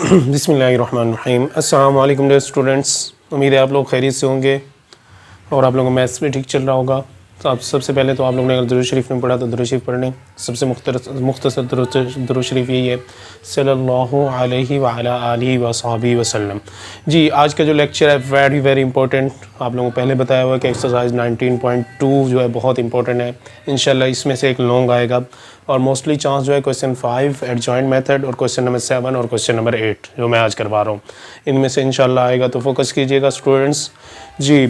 बिस्मिल्लाहिर्रहमानिर्रहीम। अस्सलाम वालेकुम डियर स्टूडेंट्स, उम्मीद है आप लोग खैरियत से होंगे और आप लोगों को मैथ्स भी ठीक चल रहा होगा। तो आप सबसे पहले तो आप लोगों ने अगर दुरूद शरीफ में पढ़ा तो दुरूद शरीफ पढ़ लें। सबसे मुख्तसर दुरूद शरीफ यही है, सल्लल्लाहु अलैहि व अला आलिहि व अस्हाबिहि वसल्लम। जी, आज का जो लेक्चर है वेरी वेरी इंपॉर्टेंट। आप लोगों को पहले बताया हुआ है कि एक्सरसाइज 19.2 जो है बहुत इंपॉर्टेंट है। इंशाल्लाह इसमें से एक लॉन्ग आएगा और मोस्टली चांस जो है क्वेश्चन 5 एडजॉइंट मेथड और क्वेश्चन नंबर 7 और क्वेश्चन नंबर 8 जो मैं आज करवा रहा हूँ, इनमें से इंशाल्लाह आएगा। तो फोकस कीजिएगा स्टूडेंट्स। जी,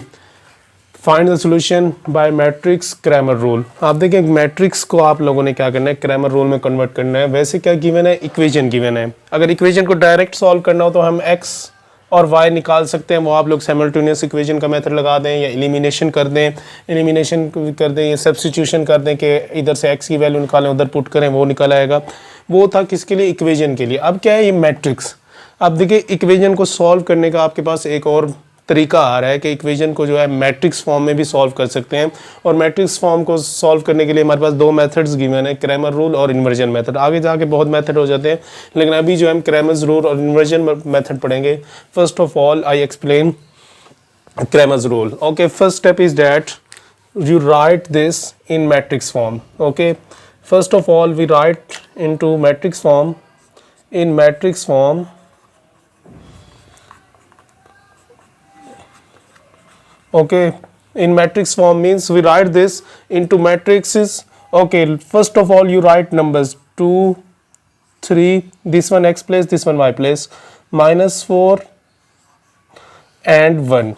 find the solution by matrix Cramer rule. आप देखिए मैट्रिक्स को आप लोगों ने क्या करना है, क्रैमर रूल में कन्वर्ट करना है। वैसे क्या गिवन है, इक्वेशन गिवन है। अगर इक्वेशन को डायरेक्ट सॉल्व करना हो तो हम x और y निकाल सकते हैं, वो आप लोग साइमल्टेनियस इक्वेशन का मेथड लगा दें या एलिमिनेशन कर दें या सब्स्टिट्यूशन कर दें कि इधर से x की वैल्यू निकालें उधर पुट करें, वो निकल आएगा। वो था किसके लिए, इक्वेशन के लिए। अब क्या है ये मैट्रिक्स। अब देखिए इक्वेशन को सॉल्व करने का आपके पास एक और तरीका आ रहा है कि इक्वेशन को जो है मैट्रिक्स फॉर्म में भी सॉल्व कर सकते हैं। और मैट्रिक्स फॉर्म को सॉल्व करने के लिए हमारे पास दो मेथड्स गिवन है, क्रैमर रूल और इन्वर्जन मेथड। आगे जाके बहुत मेथड हो जाते हैं, लेकिन अभी जो हम क्रैमर्स रूल और इन्वर्जन मेथड पढ़ेंगे। First of all I explain Cramer's rule. Okay, first step is that you write this in matrix form. Okay, first of all we write into matrix form. In matrix form, okay, in matrix form means we write this into matrices. Okay, first of all you write numbers 2 3, this one x place, this one y place, -4 and 1.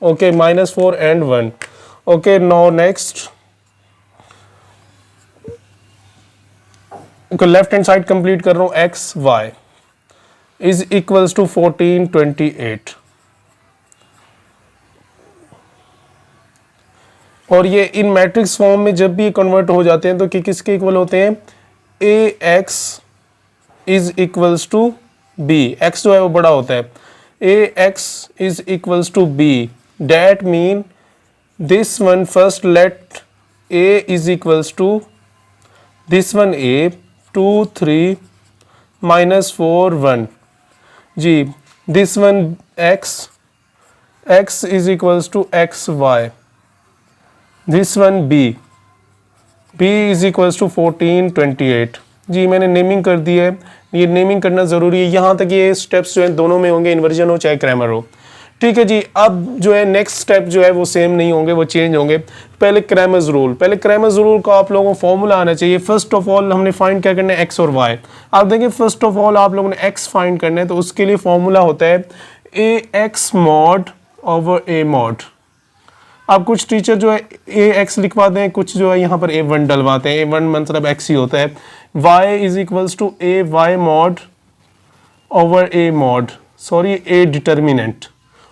Okay, -4 and 1. Okay, now next, okay, left hand side complete कर रहा हूँ। x y is equals to 14 28 और ये इन matrix form में जब भी convert हो जाते हैं तो किसके इक्वल होते हैं, ax is equals to b। x जो है वो बड़ा होता है। ax is equals to b, that mean this one first let a is equals to this one a 2 3 -4 1 ji, this one x is equals to x y, this one b is equals to 14 28। जी, मैंने naming कर दी है। ये naming करना ज़रूरी है। यहाँ तक ये स्टेप्स जो है दोनों में होंगे, इन्वर्जन हो चाहे क्रैमर हो। ठीक है जी। अब जो है नेक्स्ट स्टेप जो है वो सेम नहीं होंगे, वो चेंज होंगे। पहले क्रैमर्स रूल का आप लोगों को फॉर्मूला आना चाहिए। फर्स्ट ऑफ ऑल हमने फाइंड क्या करना है, एक्स और वाई। आप देखिए फर्स्ट ऑफ ऑल आप लोगों ने एक्स फाइंड करना है, तो उसके लिए फॉर्मूला होता है A x mod over A mod. अब कुछ टीचर जो है ए एक्स लिखवाते हैं, कुछ जो है यहाँ पर ए वन डलवाते हैं। ए वन मतलब एक्स ही होता है। Y is equals to A y mod over A mod, sorry A determinant.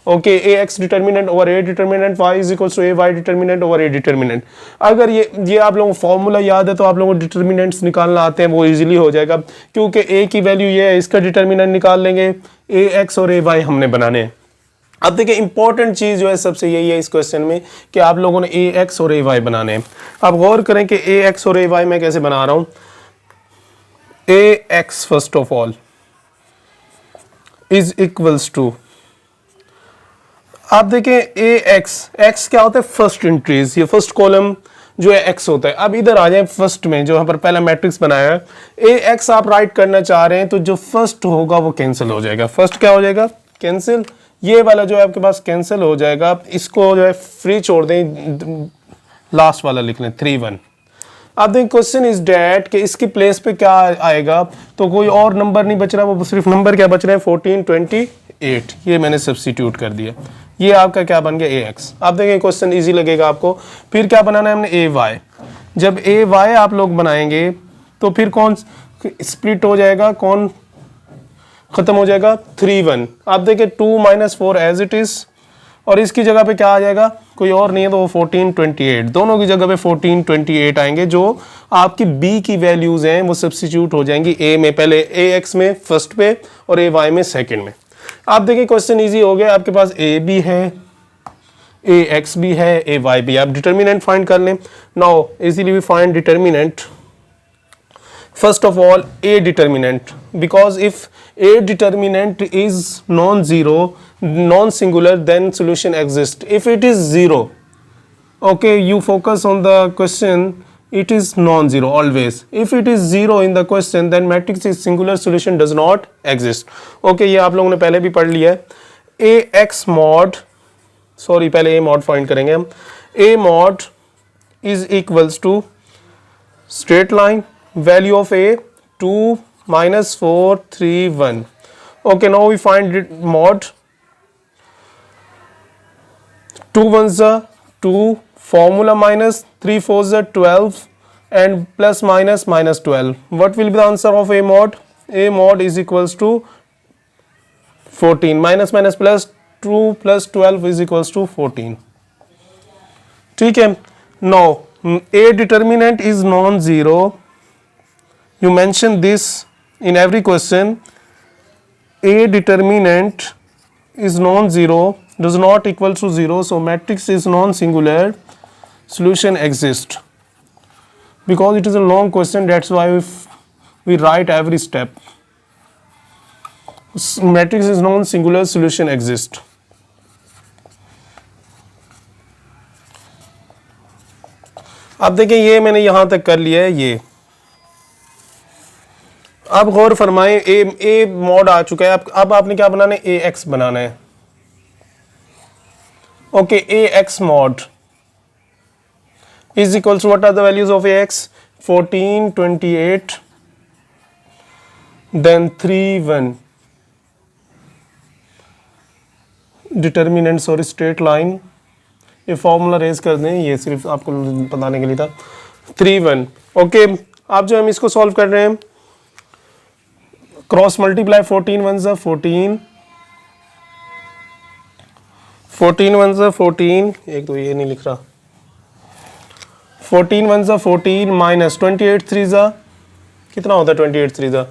Okay, A x determinant over A determinant, y is equals to A y determinant over A determinant. अगर ये आप लोगों को formula याद है तो आप लोगों को डिटर्मिनेंट्स निकालना आते हैं, वो इजीली हो जाएगा, क्योंकि ए की वैल्यू ये है, इसका डिटर्मिनेंट निकाल लेंगे। ए एक्स और ए वाई हमने बनाने हैं। अब देखिए इंपॉर्टेंट चीज जो है सबसे यही है इस क्वेश्चन में कि आप लोगों ने ए एक्स और ए वाई बनाने हैं। अब गौर करें कि ए एक्स और ए वाई मैं कैसे बना रहा हूं। A x first of all is equals to, आप देखें ए एक्स क्या होता है, फर्स्ट इंट्रीज, ये फर्स्ट कॉलम जो है एक्स होता है। अब इधर आ जाए फर्स्ट में जो यहाँ पर पहला मैट्रिक्स बनाया है, ए एक्स आप राइट करना चाह रहे हैं तो जो फर्स्ट होगा वो कैंसिल हो जाएगा। फर्स्ट क्या हो जाएगा, कैंसिल। ये वाला जो है आपके पास कैंसिल हो जाएगा। आप इसको जो है फ्री छोड़ दें, लास्ट वाला लिख लें 3 1। अब देखिए क्वेश्चन इज डैट कि इसकी प्लेस पे क्या आएगा, तो कोई और नंबर नहीं बच रहा, वो सिर्फ नंबर क्या बच रहे हैं, 14 28। ये मैंने सब्स्टिट्यूट कर दिया। ये आपका क्या बन गया, ए एक्स। आप देखिए क्वेश्चन इजी लगेगा आपको। फिर क्या बनाना है हमने, ए वाई। जब ए वाई आप लोग बनाएंगे तो फिर कौन स्प्लिट हो जाएगा, कौन खत्म हो जाएगा, 3 1। आप देखिए 2 -4 एज इट इज, और इसकी जगह पे क्या आ जाएगा, कोई और नहीं है तो वो 14 28। दोनों की जगह पे 14 28 आएंगे। जो आपकी बी की वैल्यूज हैं वो सब्स्टिट्यूट हो जाएंगी ए में, पहले ए एक्स में फर्स्ट पे और ए वाई में सेकंड में। आप देखिए क्वेश्चन इजी हो गया। आपके पास ए भी है, ए एक्स भी है, ए वाई भी। आप डिटर्मिनेंट फाइंड कर लें। Now easily we find determinant first of all a determinant, because if a determinant is non-zero, non-singular, then solution exists. If it is zero, okay, you focus on the question, it is non-zero always. If it is zero in the question, then matrix is singular, solution does not exist. okay, ये आप लोगों ने पहले भी पढ़ लिया है. a x mod, sorry पहले a mod फाइंड करेंगे हम. a mod is equals to straight line, value of a 2 minus 4 3 1. okay, now we find it mod. 2 ones are 2, formula minus 3 4s are 12 and plus minus minus 12. what will be the answer of a mod? a mod is equals to 14, minus minus plus 2 plus 12 is equals to 14. ठीक है. now a determinant is non-zero. you mention this in every question. a determinant is non-zero, does not equal to 0, so matrix is non-singular, solution exists. because it is a long question, that's why we write every step. matrix is non-singular, solution exists. अब देखिए ये मैंने यहां तक कर लिया है. ये अब गौर फरमाएं, ए मॉड आ चुका है. अब आपने क्या बनाना है? ए एक्स बनाना है. Okay, A x mod is equals to, what are the values of ax? 14 28 then 3 1. determinant, sorry, straight line. ये फॉर्मूला रेज कर दें, ये सिर्फ आपको बताने के लिए था. 3 1. ओके, अब जो हम इसको सॉल्व कर रहे हैं, क्रॉस मल्टीप्लाई. 14 1 जा 14, 14 1 जा 14, एक तो ये नहीं लिख रहा. 14 1 जा 14 माइनस 28 3 जा कितना होता है? 28 3 जा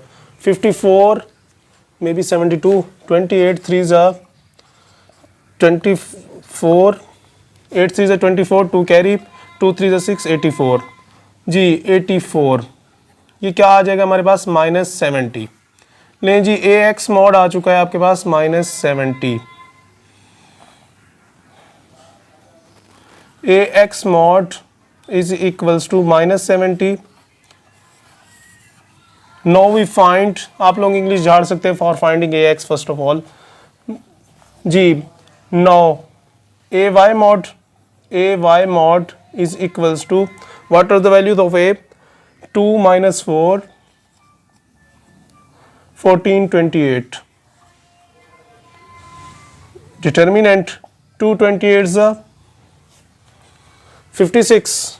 54, मे बी 72. 28 3 जा 24, 8 3 जा 24, 2 कैरी, 2 3 जा 6, 84 जी 84. ये क्या आ जाएगा हमारे पास? माइनस 70. लें जी, ए एक्स मॉड आ चुका है आपके पास minus 70. A x mod is equals to minus 70. now we find, आप लोग इंग्लिश झाड़ सकते हैं, for finding ax first of all जी. now ay mod is equals to, what are the values of a? 2 minus 4 14 28. determinant 2 28 is 56.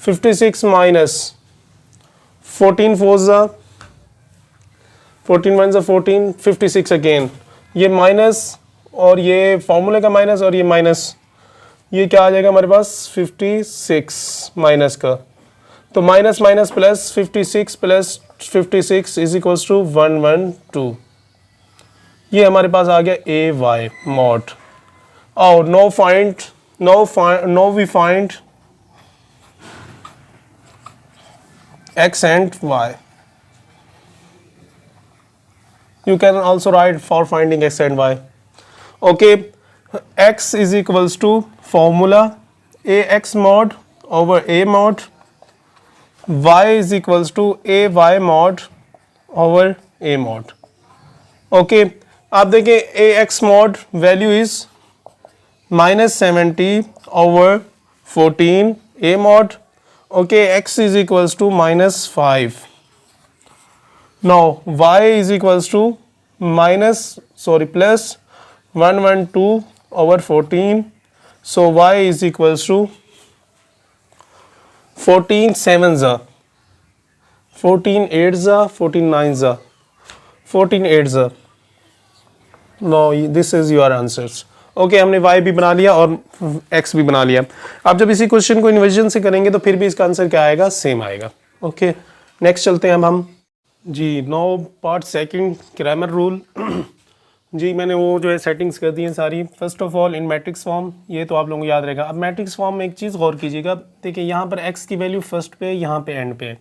56 minus 14 4s are 14 1s are 14, 56 again. ये minus और ये फॉर्मूले का माइनस और ये माइनस, ये क्या आ जाएगा हमारे पास? 56 माइनस का. तो minus minus plus 56 plus 56 is equals to 112. ये हमारे पास आ गया ए वाई मॉड. और now we find x and y. you can also write for finding x and y. okay, x is equals to formula ax mod over a mod, y is equals to ay mod over a mod. okay, आप देखें ax mod value is minus 70 over 14 a mod. okay, x is equals to minus 5. now y is equals to plus 112 over 14. so y is equals to 14 7s are 14 8s are 14 9s are 14 8s are. now this is your answers. Okay, हमने y भी बना लिया और x भी बना लिया. अब जब इसी क्वेश्चन को इन्वर्जन से करेंगे तो फिर भी इसका आंसर क्या आएगा? सेम आएगा. ओके, नेक्स्ट चलते हैं अब हम जी. No part second, grammar rule. जी मैंने वो जो है सेटिंग्स कर दी हैं सारी। First of all in matrix form, ये तो आप लोगों को याद रहेगा। अब मैट्रिक्स फॉर्म में एक चीज़ गौर कीजिएगा, देखिए यहाँ पर एक्स की वैल्यू फर्स्ट पे, यहाँ पे एंड पे।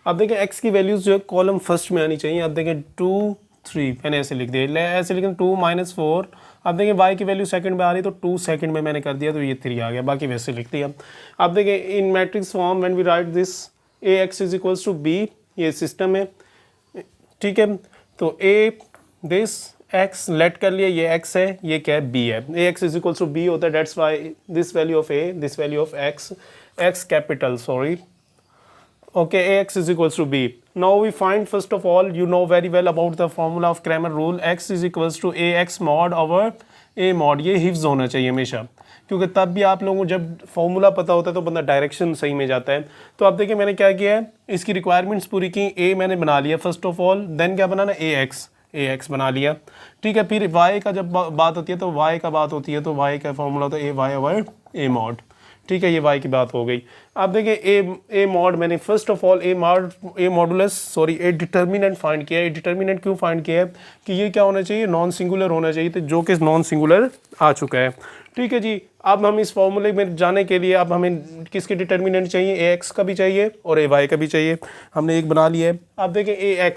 अब देखिए एक्स की वैल्यूज जो है कॉलम फर्स्ट में आनी चाहिए। अब देखिए 2 3 मैंने ऐसे लिख दिया, ऐसे लिखें 2 - 4। अब देखिए वाई की वैल्यू सेकंड में आ रही तो 2 सेकंड में मैंने कर दिया तो ये 3 आ गया, बाकी वैसे लिख दिया। अब देखिए in matrix form when we write this A x is equals to B, ये सिस्टम है, ठीक है। तो ए दिस एक्स लेट कर लिया, ये एक्स है, ये क्या है, बी है। A x is equals to B होता है, that's why this value of A, this value of x, x capital sorry, okay, ax is equals to b. Now we find, first of all, you know very well about the formula of Cramer rule, x is equals to ax mod over a mod। ये हिफ्ज होना चाहिए हमेशा, क्योंकि तब भी आप लोगों को जब फॉर्मूला पता होता है तो बंदा डायरेक्शन सही में जाता है। तो आप देखिए मैंने क्या किया है, इसकी रिक्वायरमेंट्स पूरी की। a मैंने बना लिया फर्स्ट ऑफ ऑल, देन क्या बनाना, ax बना लिया, ठीक है। फिर y का जब बात होती है तो y का बात होती है तो y का फॉर्मूला होता है ay ओवर a mod, ठीक है। ये y की बात हो गई। अब देखिए ए मॉड मैंने first of all A modulus sorry A determinant find किया है। डिटर्मिनेंट क्यों फाइंड किया है कि ये क्या होना चाहिए, नॉन सिंगुलर होना चाहिए, तो जो कि नॉन सिंगुलर आ चुका है, ठीक है जी। अब हम इस फॉर्मूले में जाने के लिए अब हमें किसके डिटर्मिनेंट चाहिए, ए एक्स का भी चाहिए और ए वाई का भी चाहिए। हमने एक बना लिया है। अब देखिए ए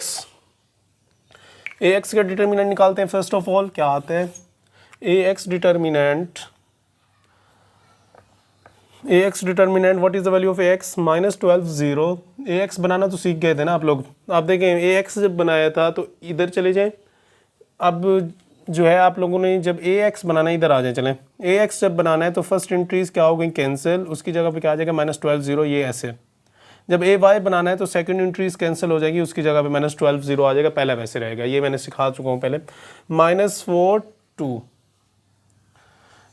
एक्स का डिटर्मिनेंट निकालते हैं। फर्स्ट ऑफ ऑल क्या आता है, A x determinant, ax determinant what is the value of ax -12 0। ax बनाना तो सीख गए थे ना आप लोग। आप देखें ax जब बनाया था तो इधर चले जाएं। अब जो है आप लोगों ने जब ax बनाना, इधर आ जाए चलें। ax जब बनाना है तो फर्स्ट एंट्रीज क्या हो गई, कैंसिल, उसकी जगह पे क्या आ जाएगा -12 0, ये ऐसे। जब ay बनाना है तो सेकंड एंट्रीज कैंसिल हो जाएगी, उसकी जगह पे -12 0 आ जाएगा, पहला वैसे रहेगा। ये मैंने सिखा चुका हूँ पहले। -4 2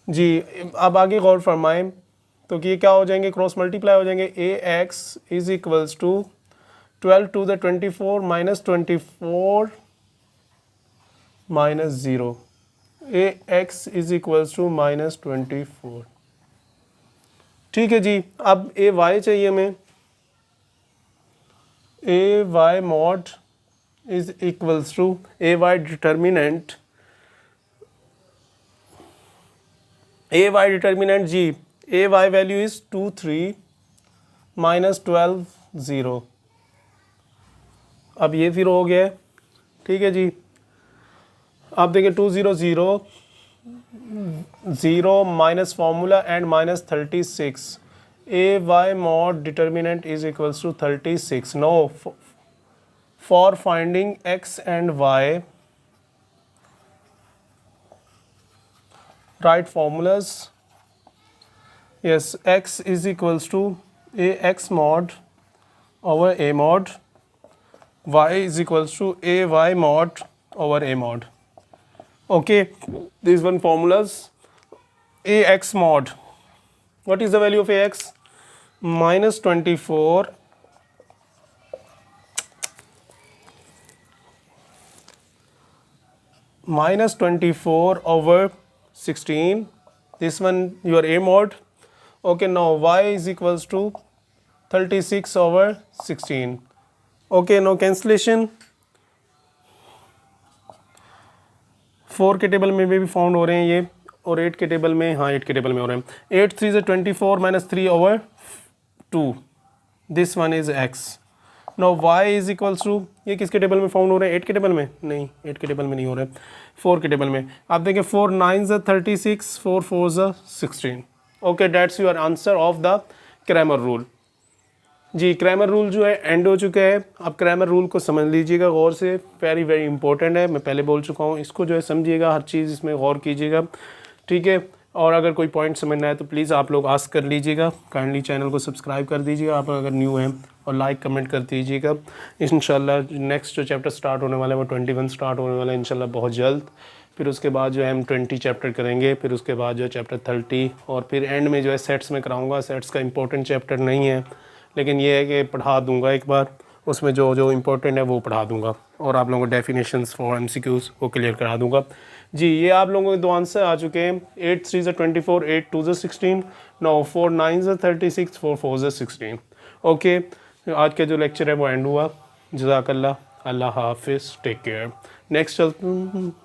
जी। अब आगे गौर फरमाएं तो कि ये क्या हो जाएंगे, क्रॉस मल्टीप्लाई हो जाएंगे। A x is equals to 12 to the 24 -24 -0। A x is equals to -24, ठीक है जी। अब ए वाई चाहिए हमें। A y mod is equals to A y determinant, A y determinant जी, ए वाई वैल्यू इज 2 3 -12 0। अब ये फिर हो गया, ठीक है जी। अब देखिए 2 0 0 0 minus formula and -36। A y mod determinant is equals to 36। No for finding x and y right formulas. Yes, x is equals to a x mod over a mod, y is equals to a y mod over a mod. Okay, these one formulas. A x mod, what is the value of a x? -24 over 16. This one your a mod. Okay, now y is equals to 36 over 16. Okay, now cancellation 4 के table में भी found हो रहे हैं ये, और 8 के table में, हाँ 8 के टेबल में हो रहे हैं। 8 3 is 24 -3 over 2, this one is x। now y is equals to, ये किसके टेबल में फाउंड हो रहे हैं, 8 के टेबल में नहीं, 8 के टेबल में नहीं हो रहे, 4 के टेबल में। आप देखें 4 9 is 36, 4 4 is 16। Okay, that's your answer of the Cramer rule. जी क्रैमर रूल जो है एंड हो चुका है। अब क्रैमर रूल को समझ लीजिएगा गौर से, वेरी वेरी इंपॉर्टेंट है। मैं पहले बोल चुका हूँ, इसको जो है समझिएगा, हर चीज़ इसमें गौर कीजिएगा, ठीक है। और अगर कोई पॉइंट समझना है तो प्लीज़ आप लोग आस्क कर लीजिएगा। काइंडली चैनल को सब्सक्राइब कर दीजिएगा आप अगर न्यू हैं, और लाइक कमेंट कर दीजिएगा। इंशाल्लाह नेक्स्ट जो चैप्टर स्टार्ट होने वाला है वो 21 स्टार्ट होने वाला है इंशाल्लाह बहुत जल्द। फिर उसके बाद जो है हम 20 चैप्टर करेंगे, फिर उसके बाद जो है चैप्टर 30, और फिर एंड में जो है सेट्स में कराऊंगा। सेट्स का इंपॉर्टेंट चैप्टर नहीं है, लेकिन ये है कि पढ़ा दूंगा एक बार, उसमें जो जो इम्पोर्टेंट है वो पढ़ा दूंगा, और आप लोगों को डेफिनेशंस फॉर MCQs वो क्लियर करा दूंगा। जी ये आप लोगों के 2 आंसर आ चुके हैं। 8 3 is 24, 8 2 is 16, 4 9 is 36, 4 4 is 16। Okay, आज का जो लेक्चर है वो एंड हुआ। जज़ाकल्लाह, अल्लाह हाफिज़, टेक केयर। नेक्स्ट चलते